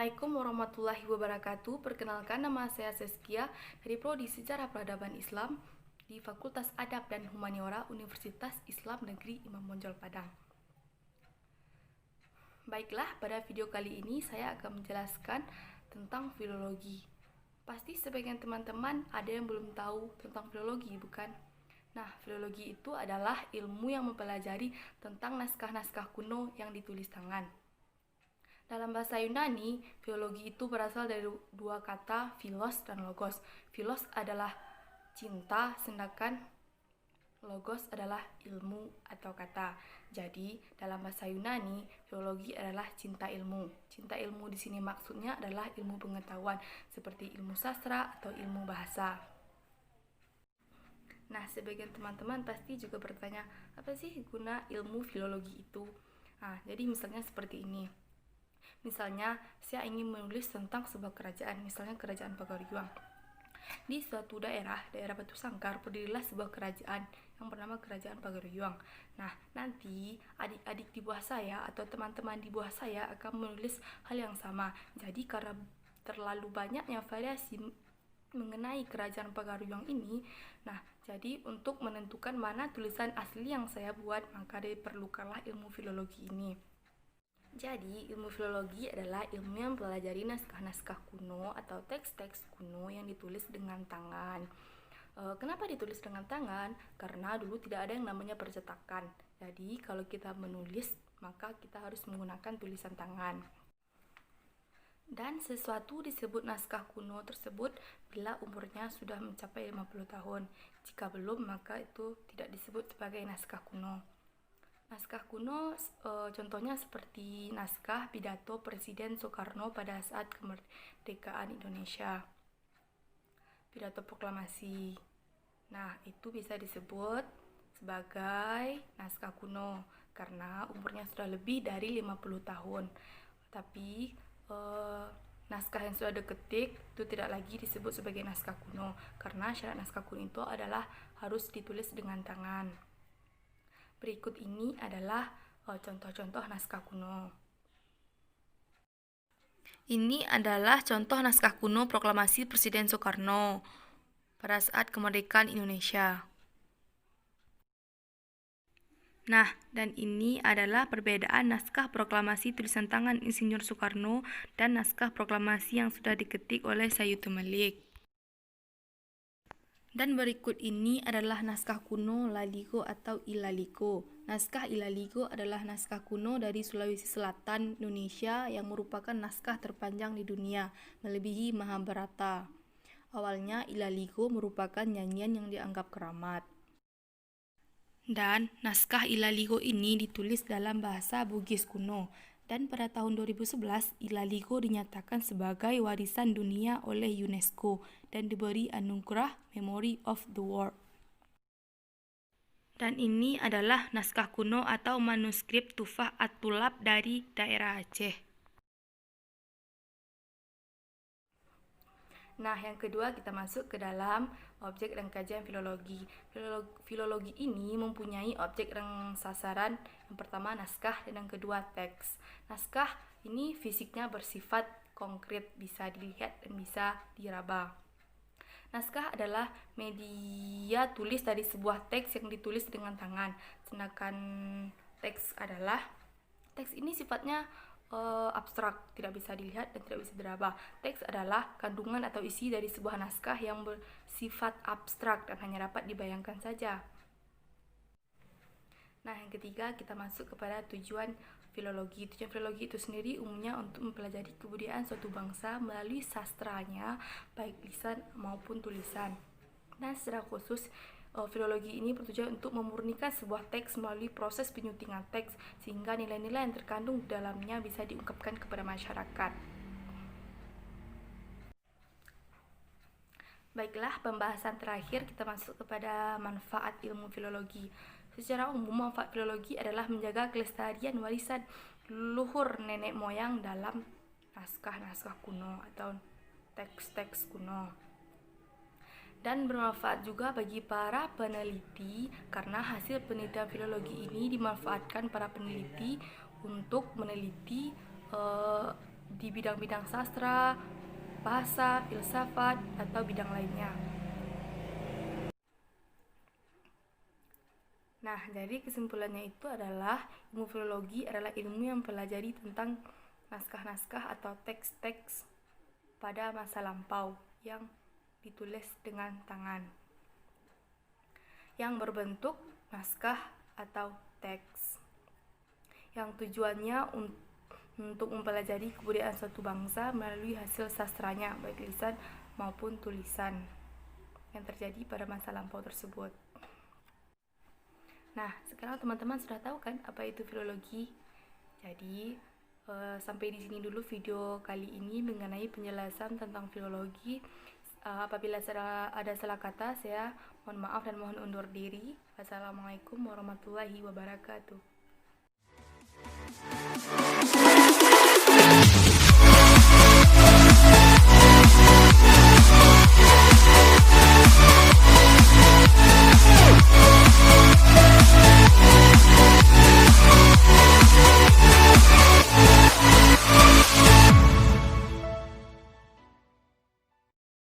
Assalamualaikum warahmatullahi wabarakatuh. Perkenalkan, nama saya Seskia dari Prodi Sejarah Peradaban Islam di Fakultas Adab dan Humaniora Universitas Islam Negeri Imam Bonjol Padang. Baiklah, pada video kali ini saya akan menjelaskan tentang filologi. Pasti sebagian teman-teman ada yang belum tahu tentang filologi, bukan? Nah, filologi itu adalah ilmu yang mempelajari tentang naskah-naskah kuno yang ditulis tangan. Dalam bahasa Yunani, filologi itu berasal dari dua kata, philos dan logos. Philos adalah cinta, sedangkan logos adalah ilmu atau kata. Jadi, dalam bahasa Yunani, filologi adalah cinta ilmu. Cinta ilmu di sini maksudnya adalah ilmu pengetahuan, seperti ilmu sastra atau ilmu bahasa. Nah, sebagian teman-teman pasti juga bertanya, apa sih guna ilmu filologi itu? Nah, jadi misalnya seperti ini. Misalnya, saya ingin menulis tentang sebuah kerajaan, misalnya kerajaan Pagariuang. Di suatu daerah Batu Sangkar, berdirilah sebuah kerajaan yang bernama Kerajaan Pagariuang. Nah, nanti adik-adik di bawah saya atau teman-teman di bawah saya akan menulis hal yang sama. Jadi, karena terlalu banyaknya variasi mengenai Kerajaan Pagariuang ini, nah, jadi untuk menentukan mana tulisan asli yang saya buat, maka diperlukanlah ilmu filologi ini. Jadi, ilmu filologi adalah ilmu yang mempelajari naskah-naskah kuno atau teks-teks kuno yang ditulis dengan tangan. Kenapa ditulis dengan tangan? Karena dulu tidak ada yang namanya percetakan. Jadi, kalau kita menulis, maka kita harus menggunakan tulisan tangan. Dan sesuatu disebut naskah kuno tersebut bila umurnya sudah mencapai 50 tahun. Jika belum, maka itu tidak disebut sebagai naskah kuno. Naskah kuno contohnya seperti naskah pidato Presiden Soekarno pada saat kemerdekaan Indonesia, pidato proklamasi. Nah, itu bisa disebut sebagai naskah kuno karena umurnya sudah lebih dari 50 tahun. Tapi naskah yang sudah diketik itu tidak lagi disebut sebagai naskah kuno karena syarat naskah kuno itu adalah harus ditulis dengan tangan. Berikut ini adalah contoh-contoh naskah kuno. Ini adalah contoh naskah kuno proklamasi Presiden Soekarno pada saat kemerdekaan Indonesia. Nah, dan ini adalah perbedaan naskah proklamasi tulisan tangan Insinyur Soekarno dan naskah proklamasi yang sudah diketik oleh Sayuti Melik. Dan berikut ini adalah naskah kuno Laligo atau Ilaligo. Naskah Ilaligo adalah naskah kuno dari Sulawesi Selatan, Indonesia yang merupakan naskah terpanjang di dunia, melebihi Mahabharata. Awalnya Ilaligo merupakan nyanyian yang dianggap keramat. Dan naskah Ilaligo ini ditulis dalam bahasa Bugis kuno. Dan pada tahun 2011, Ilaligo dinyatakan sebagai warisan dunia oleh UNESCO dan diberi anugerah Memory of the World. Dan ini adalah naskah kuno atau manuskrip Tufah At-Tulab dari daerah Aceh. Nah, yang kedua kita masuk ke dalam objek dan kajian filologi. Filologi ini mempunyai objek dan sasaran. Yang pertama naskah dan yang kedua teks. Naskah ini fisiknya bersifat konkret, bisa dilihat dan bisa diraba. Naskah adalah media tulis dari sebuah teks yang ditulis dengan tangan. Sedangkan teks ini sifatnya abstrak, tidak bisa dilihat dan tidak bisa diraba. Teks adalah kandungan atau isi dari sebuah naskah yang bersifat abstrak dan hanya dapat dibayangkan saja. Nah, yang ketiga kita masuk kepada tujuan filologi. Tujuan filologi itu sendiri umumnya untuk mempelajari kebudayaan suatu bangsa melalui sastranya, baik lisan maupun tulisan. Dan secara khusus, filologi ini bertujuan untuk memurnikan sebuah teks melalui proses penyutingan teks sehingga nilai-nilai yang terkandung di dalamnya bisa diungkapkan kepada masyarakat. Baiklah, pembahasan terakhir kita masuk kepada manfaat ilmu filologi. Secara umum, manfaat filologi adalah menjaga kelestarian warisan leluhur nenek moyang dalam naskah-naskah kuno atau teks-teks kuno. Dan bermanfaat juga bagi para peneliti karena hasil penelitian filologi ini dimanfaatkan para peneliti untuk meneliti di bidang-bidang sastra, bahasa, filsafat, atau bidang lainnya. Nah, jadi kesimpulannya itu adalah ilmu filologi adalah ilmu yang mempelajari tentang naskah-naskah atau teks-teks pada masa lampau yang ditulis dengan tangan, yang berbentuk naskah atau teks, yang tujuannya untuk mempelajari kebudayaan suatu bangsa melalui hasil sastranya, baik lisan maupun tulisan yang terjadi pada masa lampau tersebut. Nah, sekarang teman-teman sudah tahu kan apa itu filologi? Jadi, sampai di sini dulu video kali ini mengenai penjelasan tentang filologi. Apabila ada salah kata, saya mohon maaf dan mohon undur diri. Wassalamualaikum warahmatullahi wabarakatuh.